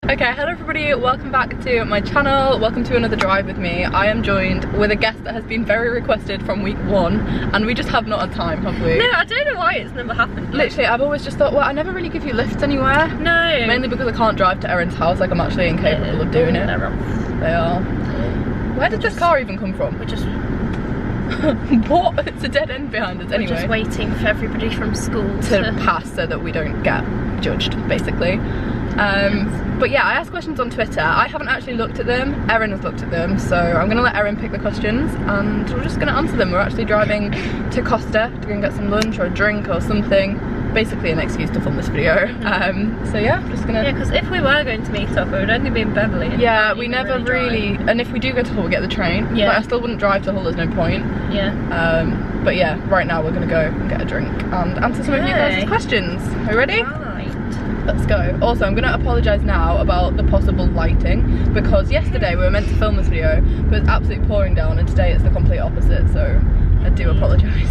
Okay, hello everybody, welcome back to my channel, welcome to another drive with me. I am joined with a guest that has been very requested from week 1 and we just have not had time, have we? No, I don't know why it's never happened. Literally, I've always just thought, well, I never really give you lifts anywhere. No. Mainly because I can't drive to Erin's house, like I'm actually incapable of doing it. They are. Where did this car even come from? We're just... What? It's a dead end behind us anyway. We're just waiting for everybody from school to pass so that we don't get judged, basically. But yeah, I asked questions on Twitter. I haven't actually looked at them. Erin has looked at them, so I'm going to let Erin pick the questions and we're just going to answer them. We're actually driving to Costa to go and get some lunch or a drink or something. Basically an excuse to film this video. So yeah, just gonna... Yeah, because if we were going to meet up, it would only be in Beverley. Yeah, we never really... And if we do go to Hull, we get the train. Yeah. Like, I still wouldn't drive to Hull, there's no point. Yeah. But yeah, right now we're going to go and get a drink and answer some of you guys' questions. Are you ready? Right. Let's go. Also, I'm going to apologise now about the possible lighting because yesterday we were meant to film this video but it's absolutely pouring down and today it's the complete opposite, so I do apologise.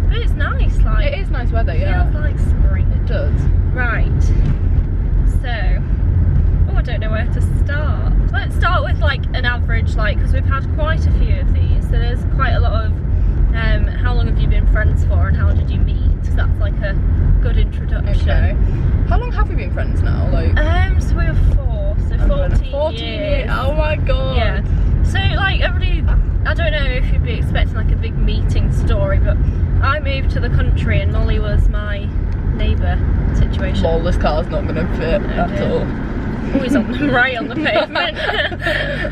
But it's nice, like... It is nice weather, yeah. It feels like spring. It does. Right. So... Oh, I don't know where to start. Let's start with like an average, like, because we've had quite a few of these, so there's quite a lot of how long have you been friends for and how did you meet? So that's like a good introduction. Okay. How long have we been friends now? Like, so we were 4, so 14 years. Oh my god. Yeah. So like everybody, I don't know if you'd be expecting like a big meeting story, but I moved to the country and Molly was my neighbour situation. Lol, this car's not going to fit at all. Always on the right on the pavement.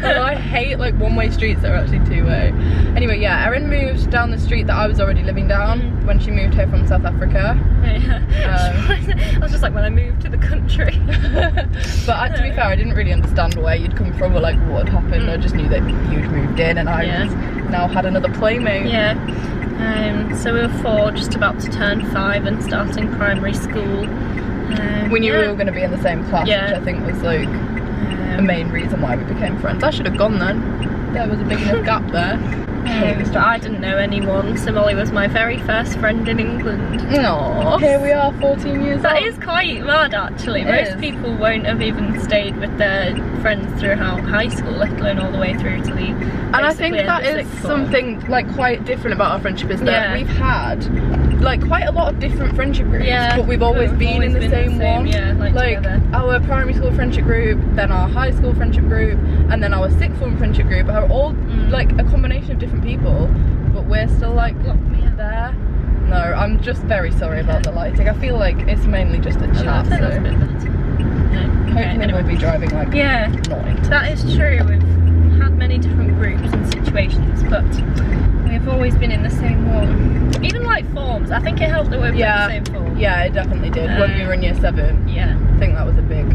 Oh, I hate like one-way streets that are actually two-way. Anyway, yeah, Erin moved down the street that I was already living down when she moved here from South Africa. Yeah. I was just like, when I moved to the country. But to be fair, I didn't really understand where you'd come from or like what had happened. I just knew that you'd moved in and I now had another playmate. Yeah. So we were 4, just about to turn 5 and starting primary school. We knew we were going to be in the same class, which I think was like the main reason why we became friends. I should have gone then. There was a big enough gap there. But I didn't know anyone, so Molly was my very first friend in England. Aww. Here we are 14 years old. That is quite mad actually. Most people won't have even stayed with their friends throughout high school, let alone all the way through to the... And I think that is something like quite different about our friendship, is that we've had like quite a lot of different friendship groups, but we've always been in the same one. Yeah, like our primary school friendship group, then our high school friendship group, and then our sixth form friendship group are all like a combination of different people, but we're still like there. No, I'm just very sorry about the lighting. I feel like it's mainly just a chat, so hopefully we'll be driving like not into that is true. We've had many different groups and situations, but we've always been in the same one. Even like forms, I think it helped that we were in the same form. Yeah, it definitely did. When we were in year 7, yeah, I think that was a big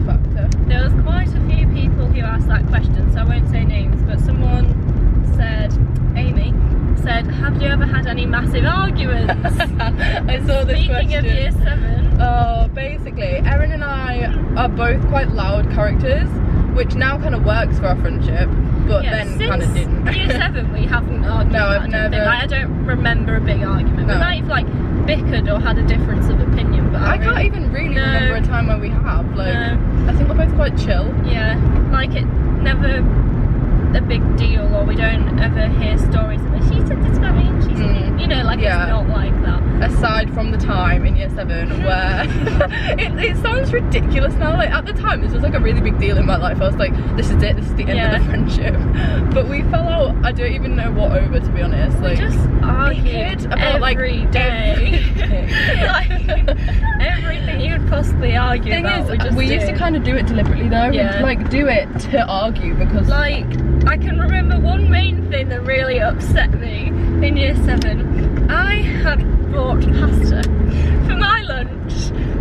factor. There was quite a few people who asked that question, so I won't say names, but someone said, Amy said, have you ever had any massive arguments? I saw this question. Speaking of year 7. Oh, basically, Erin and I are both quite loud characters, which now kind of works for our friendship, but then kind of didn't. Year 7 we haven't argued. No, I've never. I don't remember a big argument. We might have like bickered or had a difference of opinion, but I can't even really remember a time where we have. Like, I think we're both quite chill. Yeah, like it never a big deal, or we don't ever hear stories of she said this about me and she said, you know, like it's not like that. Aside from the time in year 7 where it sounds ridiculous now, like at the time this was like a really big deal in my life. I was like, this is it, this is the end of the friendship. But we fell out, I don't even know what over, to be honest. Like, we just argued about every day. Like everything you could possibly argue about. We used to kind of do it deliberately though. We'd like do it to argue because like I can remember one main thing that really upset me in year 7. I had bought pasta for my lunch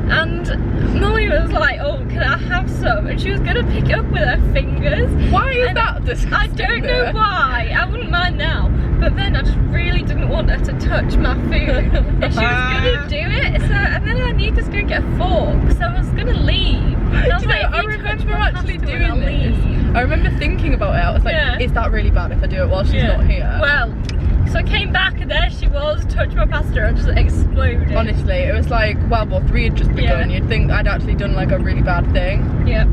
and Molly was like, oh, can I have some? And she was going to pick it up with her fingers. Why is that disgusting? I don't know why. I wouldn't mind now. But then I just really didn't want her to touch my food. And she was going to do it. So, and then I needed to go get a fork. So I was going to leave. And I was like, I remember actually doing this. I remember thinking about it. I was like, is that really bad if I do it while she's not here? Well, So I came back and there she was, touched my pasta and just exploded. Honestly, it was like World War III had just begun. You'd think I'd actually done like a really bad thing. Yeah.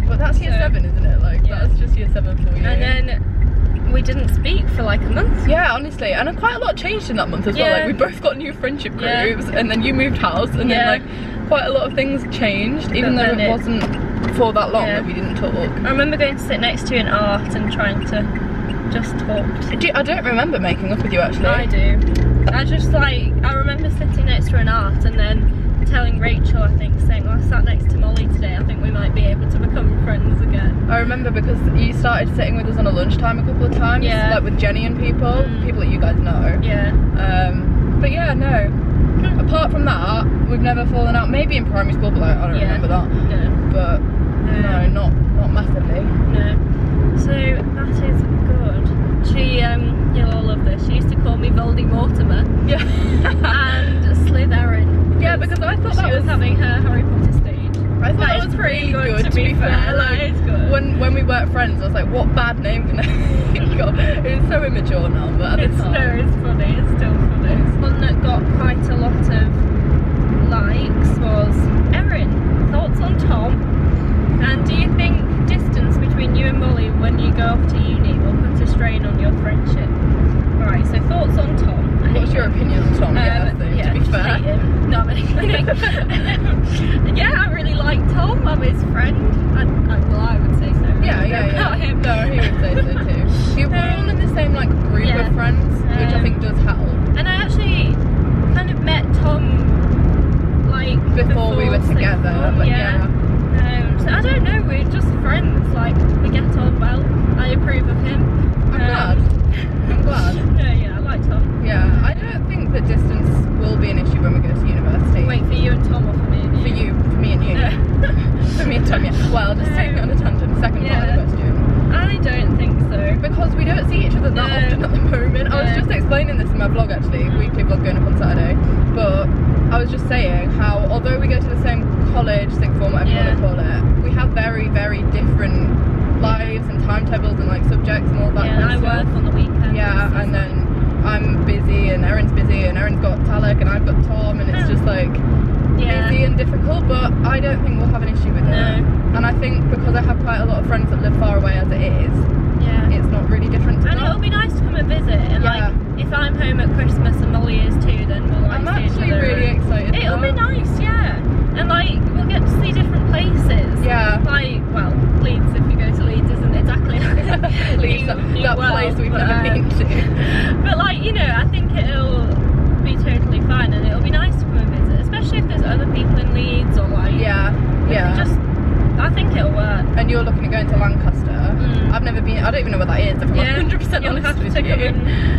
But that's year 7, isn't it? Like, that's just year 7 for you. And then we didn't speak for like a month. Yeah, honestly, and quite a lot changed in that month as well. Like, we both got new friendship groups, and then you moved house, and then like quite a lot of things changed, even though it wasn't for that long that we didn't talk. I remember going to sit next to you in art and trying to just talk. I don't remember making up with you actually. I do. I remember sitting next to her in art and then telling Rachel, I think, saying, well, I sat next to Molly today, I think we might be able to become friends again. I remember because you started sitting with us on a lunchtime a couple of times, like with Jenny and people that you guys know. Yeah. But yeah, no. Apart from that, we've never fallen out. Maybe in primary school, but like, I don't remember that. No. But no, not massively. No. So that is good. She, you'll all love this. She used to call me Voldy Mortimer. Yeah. And Slytherin. Yeah, because I thought she was having her Harry Potter stage. I thought that was pretty good to be fair. Like, good. When we weren't friends, I was like, what bad name can I think of? It was so immature now, but at the time. No, it's funny. It's still funny. One that got quite a lot of likes was Erin. Thoughts on Tom? And do you think distance between you and Molly when you go off to uni will put a strain on your friendship? Right, so thoughts on Tom. What's your opinion on Tom? To be fair. No, I'm kidding. Yeah, I really like Tom. I'm his friend. I would say so. Yeah. Him. No, he would say so too. We're all in the same like group of friends, which I think does help. And I actually kind of met Tom like before we were together. But so I don't know. We're just friends. Like we get on well. I approve of him. I'm glad. Yeah, I like Tom. Yeah, I don't think that distance will be an issue when we go to university. Wait, for you and Tom or for me and you? For me and you. For me and Tom, yeah. Well, just take it on a tangent. Second part of the question. I don't think so. Because we don't see each other that often at the moment. I was just explaining this in my vlog actually, weekly vlog going up on Saturday. But I was just saying how, although we go to the same college, sixth form, whatever you want to call it, we have very, very different lives and timetables and like subjects and all that. Yeah, and I work on the weekends. Yeah, and then I'm busy and Erin's busy and Erin's got Talek and I've got Tom and it's just like busy and difficult, but I don't think we'll have an issue with it. And I think because I have quite a lot of friends that live far away as it is, it's not really different to and it'll be nice to come and visit and like if I'm home at Christmas and Molly is too, then we'll like I'm actually really excited. It'll be nice, and like we'll get to see different places. Like, well, Leeds, if you go to Leeds, isn't exactly Leeds, that place we've never been to. But like, you know, I think it'll be totally fine and it'll be nice to come and visit, especially if there's other people in Leeds or like I think it'll work. And you're looking at going to Lancaster. I've never been, I don't even know what that is, if I'm 100% honest with you.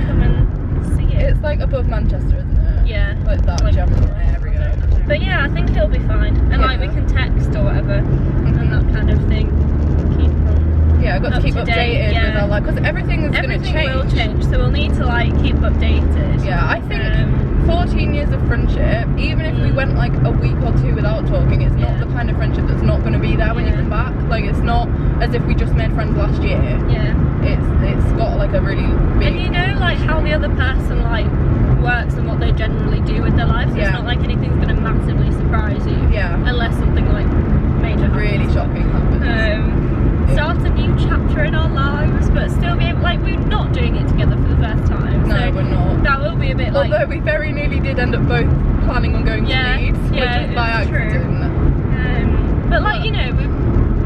Come and see it. It's like above Manchester, isn't it? Yeah. Like that general area. But yeah, I think it'll be fine. And like we can text or whatever and that kind of thing. Keep on I've got to keep updated with our life, because everything is going to change. Everything will change, so we'll need to like keep updated. Yeah, I think 14 years of friendship, even if we went like a week or two without talking, it's not the kind of friendship that's not going to be there when you come back. Like, it's not as if we just made friends last year. It's got like a really big... And you know like how the other person like works and what they generally do with their lives, so it's not like anything's going to massively surprise you. Unless something like major happens. Really shocking happens. Start a new chapter in our lives, but still be able, like, we're not doing it together for the first time. No, we're not. That will be a bit like... Although we very nearly did end up both planning on going to Leeds, which was by accident. But like, you know, we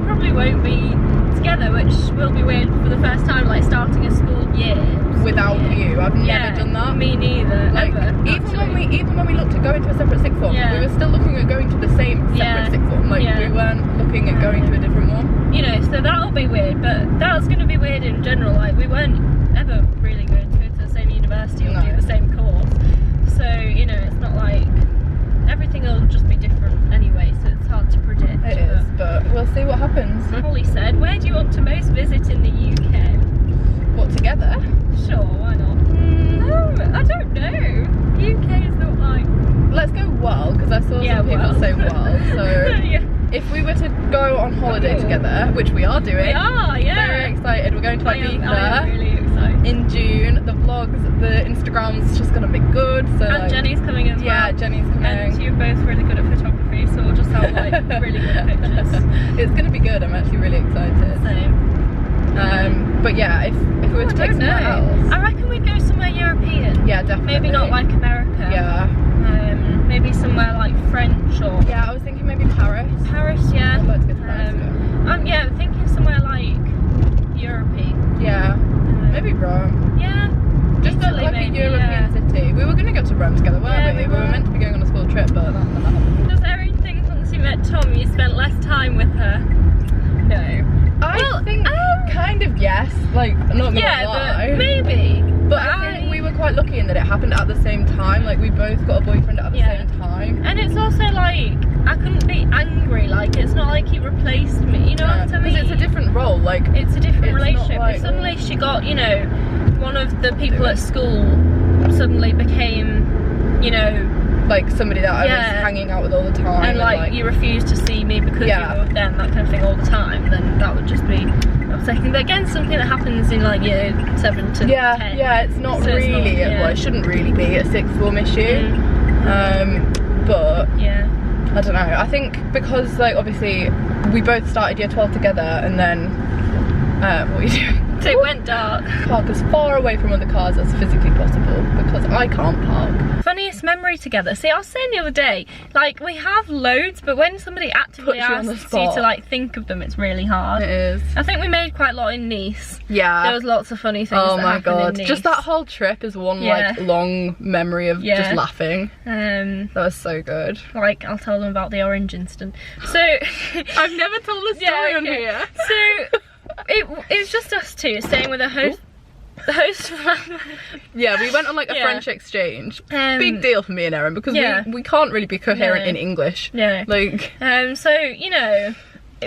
probably won't be together, which will be weird for the first time, like starting a school year. Without you, I've never done that. Me neither. Like, ever, even when we looked at going to a separate sixth form, we were still looking at going to the same separate sixth form. Like, we weren't looking at going to a different one. You know, so that'll be weird, but that's going to be weird in general. Like, we weren't ever really going to go to the same university or do the same course. So, you know, it's not like everything will just be different anyway, so it's hard to predict. It is, but we'll see what happens. Holly said, where do you want to most visit in the UK? What, together? Sure, why not? I don't know. UK is not like... Let's go world, because I saw some people say world, so... If we were to go on holiday together, which we are doing, we are, very excited. We're going to Ibiza. I am really excited. in June. The vlogs, the Instagram's just gonna be good. So and like, Jenny's coming as well. Yeah, Jenny's coming. And you're both really good at photography, so we'll just have like really good pictures. It's gonna be good. I'm actually really excited. Same. But yeah, if we were to pick somewhere else, I reckon we'd go somewhere European. yeah, definitely. Maybe not like America. Yeah. Maybe somewhere like French or. Yeah, I was thinking maybe Paris. Paris, yeah. I'd like to go to Paris. Yeah, I'm thinking somewhere like European. Yeah. Maybe Rome. Yeah. Just Italy, like maybe, a European city. We were going to go to Rome together, weren't we? We were meant to be going on a school trip, but that never happened. Does Erin think once you met Tom you spent less time with her? No. I think kind of yes. Like, I'm not gonna lie. But maybe. But I think we were quite lucky in that it happened at the same time. Like, we both got a boyfriend at the same time. And it's also like, I couldn't be angry. Like, it's not like he replaced me. You know what I mean? Because it's a different role. Like, it's a different relationship. Like, if suddenly she got, you know, one of the people at school suddenly became, you know, like somebody that I was hanging out with all the time, and like you refuse to see me because you were with them, that kind of thing all the time, then that would just be upsetting. But again, something that happens in like year 7 to 10. Yeah, it's not so really, it's not, well, it shouldn't really be a sixth form issue. But yeah, I don't know. I think because like obviously we both started year 12 together, and then what are you doing? So it went dark. Park as far away from other cars as physically possible because I can't park. Funniest memory together. See, I was saying the other day, like we have loads, but when somebody actively asks you to like think of them, it's really hard. It is. I think we made quite a lot in Nice. Yeah. There was lots of funny things. Oh that my god! in Nice. Just that whole trip is one like long memory of just laughing. That was so good. Like I'll tell them about the orange incident. So I've never told the story on here. So. It's just us two staying with a host. The host family. Yeah, we went on like a French exchange. Big deal for me and Erin because we can't really be coherent in English. Yeah. Like. So you know,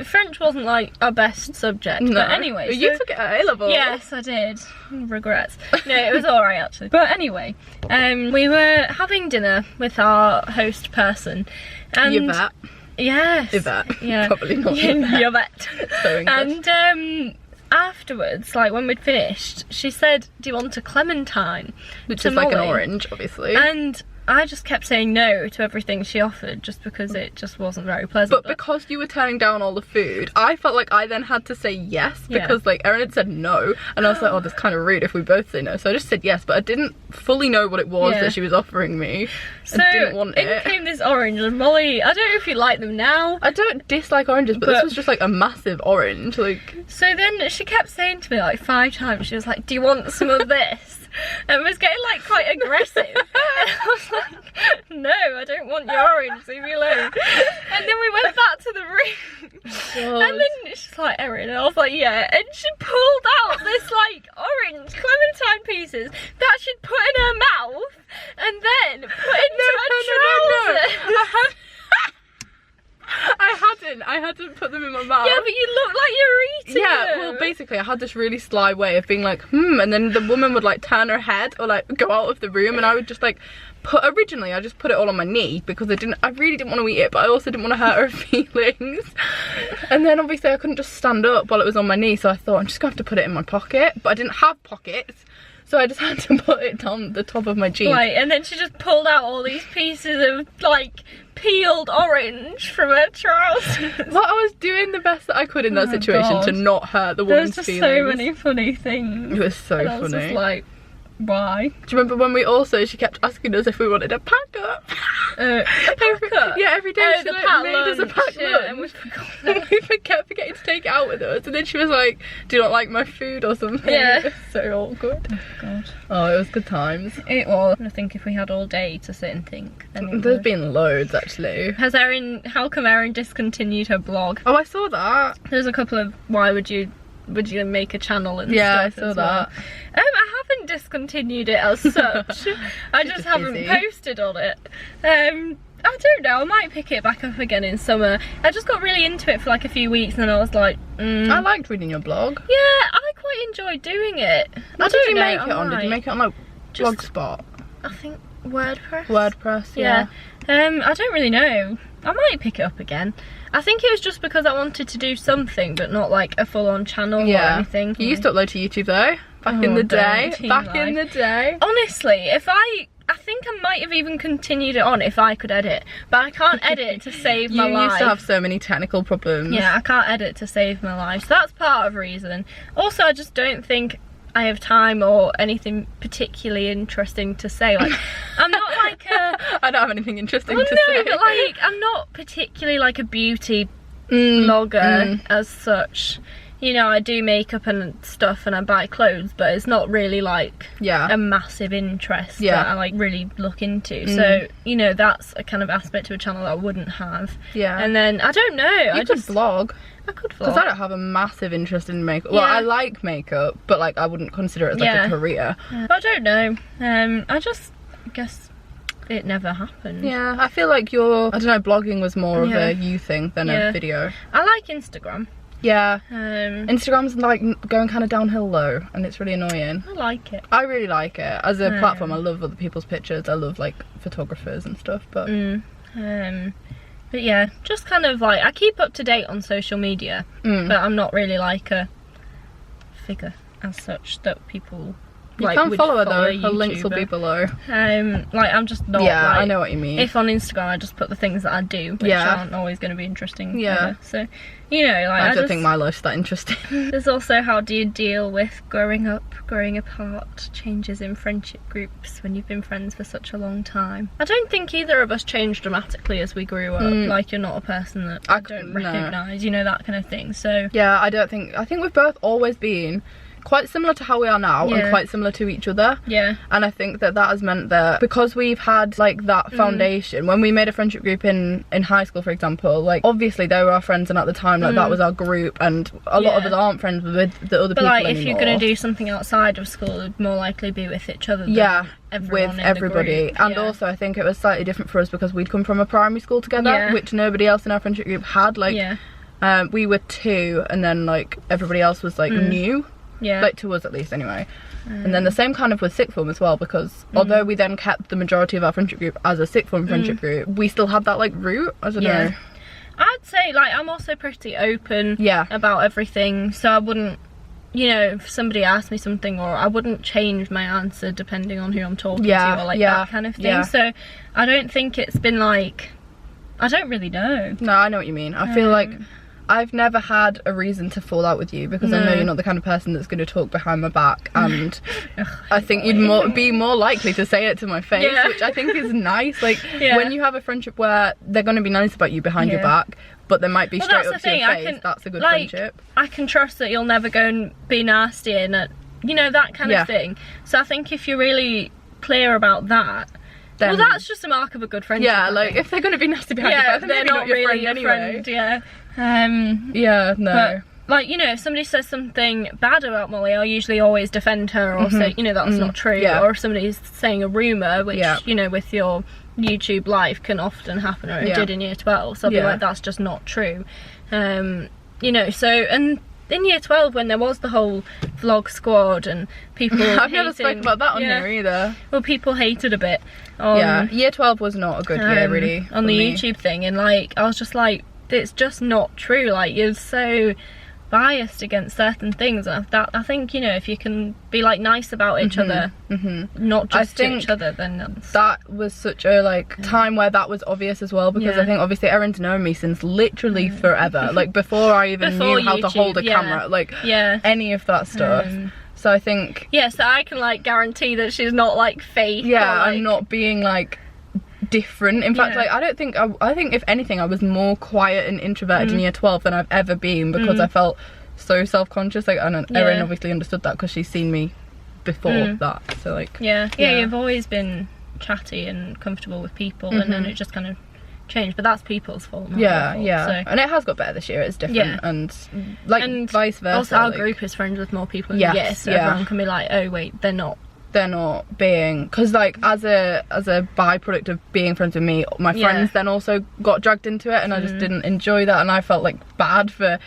French wasn't like our best subject. No. But anyway. You took it at A level. Yes, I did. Regrets. No, it was alright actually. But anyway, we were having dinner with our host person. And Yvette. Yes. Yvette. Yeah. Probably not Yvette. So English. And afterwards, like when we'd finished, she said, "Do you want a clementine?" Which is like an orange, obviously. And I just kept saying no to everything she offered just because it just wasn't very pleasant. But because you were turning down all the food, I felt like I then had to say yes because like Erin had said no, and I was like, oh, that's kind of rude if we both say no. So I just said yes, but I didn't fully know what it was that she was offering me. So I didn't want it. In came this orange, and Molly, I don't know if you like them now. I don't dislike oranges, but this was just like a massive orange. Like. So then she kept saying to me like 5 times, she was like, "Do you want some of this?" And was getting like quite aggressive. And I was like, "No, I don't want your orange, leave me alone." And then we went back to the room. And then she's like, "Erin," and I was like, "Yeah." And she pulled out this like orange clementine pieces that she'd put in her mouth and then put into her trousers. I hadn't put them in my mouth. Yeah, but you look like you're eating them. Well, basically I had this really sly way of being like, and then the woman would like turn her head or like go out of the room, and I would just like originally I just put it all on my knee because I really didn't want to eat it, but I also didn't want to hurt her feelings. And then obviously I couldn't just stand up while it was on my knee, so I thought I'm just gonna have to put it in my pocket, but I didn't have pockets. So I just had to put it down the top of my jeans. Right, and then she just pulled out all these pieces of like peeled orange from her trousers. Well, I was doing the best that I could in that situation to not hurt the woman's feelings. There was just so many funny things. It was so funny. I was just like, why? Do you remember when she kept asking us if we wanted a pack up? A pack up? Yeah, every day she made us a pack lunch. And we forgot and we kept forgetting to take it out with us, and then she was like, "Do you not like my food or something?" Yeah. It was so awkward. Oh god. Oh, it was good times. It was. I think if we had all day to sit and think, then there's been loads actually. How come Erin discontinued her blog? Oh, I saw that. There's a couple of why would you make a channel and stuff. I saw that. I haven't discontinued it as such. I just haven't posted on it. I don't know, I might pick it back up again in summer. I just got really into it for like a few weeks and then I was like, I liked reading your blog. Yeah, I quite enjoyed doing it. What did you make it on? Did you make it on like Blogspot? I think WordPress. WordPress, yeah. I don't really know. I might pick it up again. I think it was just because I wanted to do something but not like a full-on channel or anything. You used to upload to YouTube though, Back in the day. Back in the day. Honestly, I think I might have even continued it on if I could edit, but I can't edit to save my life. You used to have so many technical problems. Yeah, I can't edit to save my life, so that's part of the reason. Also, I just don't think I have time or anything particularly interesting to say. Like, I'm not like a... I don't have anything interesting to say. No, but like, I'm not particularly like a beauty blogger as such. You know, I do makeup and stuff and I buy clothes, but it's not really like a massive interest that I like really look into. So, you know, that's a kind of aspect to a channel that I wouldn't have. Yeah. And then, I don't know. I could vlog. I could vlog. Because I don't have a massive interest in makeup. Well, I like makeup, but like I wouldn't consider it as like a career. But I don't know. I guess it never happened. Yeah, I feel like I don't know, blogging was more of a you thing than a video. I like Instagram. Yeah, Instagram's like going kind of downhill low and it's really annoying. I like it. I really like it. As a platform, I love other people's pictures. I love like photographers and stuff, but... but yeah, just kind of like, I keep up to date on social media, but I'm not really like a figure as such that people... You can't follow her though, her links will be below. Like I'm just not I know what you mean. If on Instagram I just put the things that I do, which aren't always going to be interesting. Yeah. So, you know, like I don't think my life's that interesting. There's also how do you deal with growing up, growing apart, changes in friendship groups when you've been friends for such a long time. I don't think either of us changed dramatically as we grew up. Like you're not a person that I don't recognise, you know, that kind of thing. So yeah, I think we've both always been quite similar to how we are now and quite similar to each other. Yeah. And I think that has meant that because we've had like that foundation, when we made a friendship group in high school, for example, like obviously they were our friends and at the time like that was our group, and a lot of us aren't friends with the other people anymore. But like if you're going to do something outside of school, it'd more likely be with each other than with everybody. And also I think it was slightly different for us because we'd come from a primary school together, which nobody else in our friendship group had. Like we were 2 and then like everybody else was like new. Yeah. Like to us at least anyway. And then the same kind of with sixth form as well, because although we then kept the majority of our friendship group as a sixth form friendship group, we still had that like route. I don't know. I'd say like I'm also pretty open about everything, so I wouldn't, you know, if somebody asked me something, or I wouldn't change my answer depending on who I'm talking to or like that kind of thing. So I don't think it's been like, I don't really know. No, I know what you mean. I feel like I've never had a reason to fall out with you because I know you're not the kind of person that's going to talk behind my back, and I think you'd be more likely to say it to my face, which I think is nice. Like when you have a friendship where they're going to be nice about you behind your back, but they might be straight up to your face, that's a good friendship. I can trust that you'll never go and be nasty and you know, that kind of thing. So I think if you're really clear about that, then, well, that's just a mark of a good friendship. Yeah, like if they're going to be nasty behind your back, then they're not really your friend anyway. But, like, you know, if somebody says something bad about Molly, I'll usually always defend her or say, you know, that's not true. Or if somebody's saying a rumour, which, you know, with your YouTube life can often happen, or it did in year 12, so I'll be like, that's just not true. You know, so, and in year 12 when there was the whole vlog squad and people I've never spoken about that on here either. Well, people hated a bit year 12 was not a good year really on the YouTube thing, and like I was just like, it's just not true. Like you're so biased against certain things, and that I think, you know, if you can be like nice about each other, not just to each other, then that was such a like time where that was obvious as well, because I think obviously Erin's known me since literally forever, like before I even knew how to hold a camera, like any of that stuff. So I think so I can like guarantee that she's not like fake. I'm not being like different. In fact, like I think if anything I was more quiet and introverted in year 12 than I've ever been, because I felt so self-conscious. Like, and Erin obviously understood that because she's seen me before that, so like you've always been chatty and comfortable with people, and then it just kind of changed, but that's people's fault, not your fault, so. And it has got better this year, it's different, and like and vice versa. Also our group is friends with more people in the year, so everyone can be like, oh wait, they're not being, because like as a byproduct of being friends with me, my friends then also got dragged into it, and I just didn't enjoy that, and I felt like bad for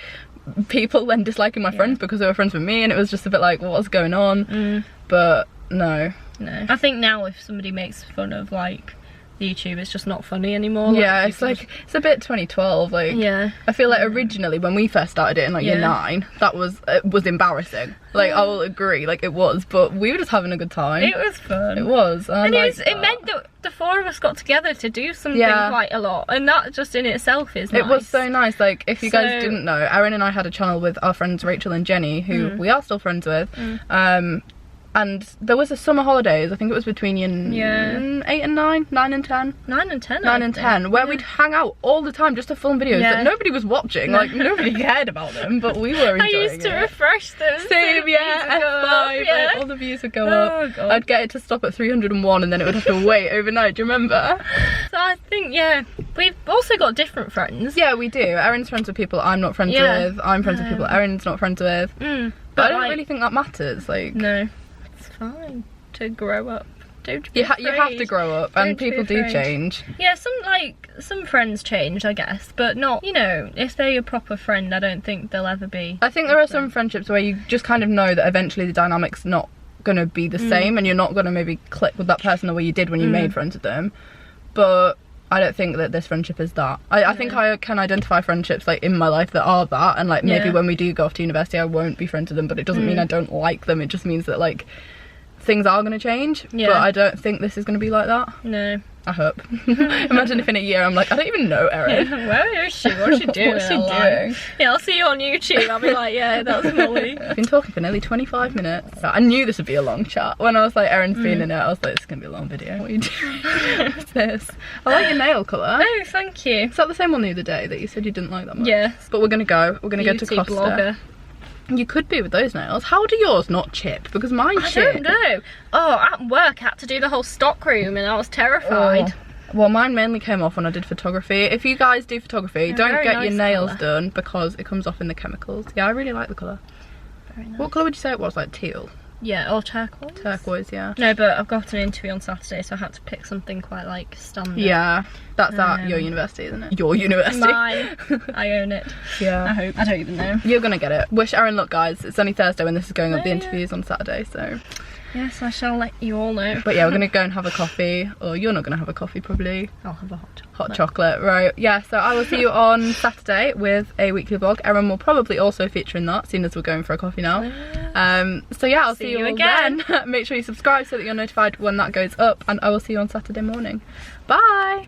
people then disliking my friends because they were friends with me, and it was just a bit like, well, what's going on? But no, I think now if somebody makes fun of like YouTube is just not funny anymore. Yeah, it's like, it's a bit 2012, like, yeah. I feel like originally when we first started it in like year 9, that was embarrassing. Like, I will agree, like it was, but we were just having a good time. It was fun. It was. And it meant that the 4 of us got together to do something quite a lot, and that just in itself is nice. It was so nice. Like, if you guys didn't know, Erin and I had a channel with our friends Rachel and Jenny, who we are still friends with. And there was a summer holidays, I think it was between year 8 and 9, 9 and 10. 9 and 10, 9 and 10, where we'd hang out all the time just to film videos that nobody was watching. Like, nobody cared about them, but we were enjoying it. I used to refresh them. Same, F5, like, all the views would go up. God. I'd get it to stop at 301 and then it would have to wait overnight, do you remember? So I think, we've also got different friends. Yeah, we do. Erin's friends with people I'm not friends with. I'm friends with people Erin's not friends with. But I don't really think that matters. Like, no. It's fine to grow up. Don't be you have to grow up, and people do change. Yeah, some friends change, I guess, but not, you know, if they're your proper friend, I don't think they'll ever be. I think there are some friendships where you just kind of know that eventually the dynamic's not gonna be the same, and you're not gonna maybe click with that person the way you did when you made friends with them. But I don't think that this friendship is that. I think I can identify friendships like in my life that are that, and like maybe when we do go off to university I won't be friends with them, but it doesn't mean I don't like them. It just means that like things are going to change, but I don't think this is going to be like that. No. I hope. Imagine if in a year I'm like, I don't even know Erin. Where is she? What's she doing? What's she doing? Yeah, I'll see you on YouTube. I'll be like, yeah, that's Molly. I've been talking for nearly 25 minutes. I knew this would be a long chat. When I was like, Erin's been in it, I was like, this is going to be a long video. What are you doing? What's this? I like your nail colour. Oh, thank you. Is that the same one the other day that you said you didn't like that much? Yes. But we're going to go. We're going to go to Costa. Blogger. You could be with those nails. How do yours not chip? Because mine chip. I don't know. Oh, at work I had to do the whole stock room and I was terrified. Well, mine mainly came off when I did photography. If you guys do photography, don't get your nails done because it comes off in the chemicals. Yeah, I really like the colour. Very nice. What colour would you say it was? Like teal? Yeah, or turquoise. Turquoise, yeah. No, but I've got an interview on Saturday, so I had to pick something quite like standard. Yeah, that's at your university, isn't it? Your university. Mine. I own it. Yeah. I hope. I don't even know. You're gonna get it. Wish Erin luck, guys. It's only Thursday when this is going up. The interview's on Saturday, so. Yes, I shall let you all know. But yeah, we're gonna go and have a coffee. Or you're not gonna have a coffee, probably. I'll have a hot chocolate, right? Yeah, so I will see you on Saturday with a weekly vlog. Erin will probably also feature in that, seeing as we're going for a coffee now. So yeah, I'll see you again. Make sure you subscribe so that you're notified when that goes up, and I will see you on Saturday morning. Bye!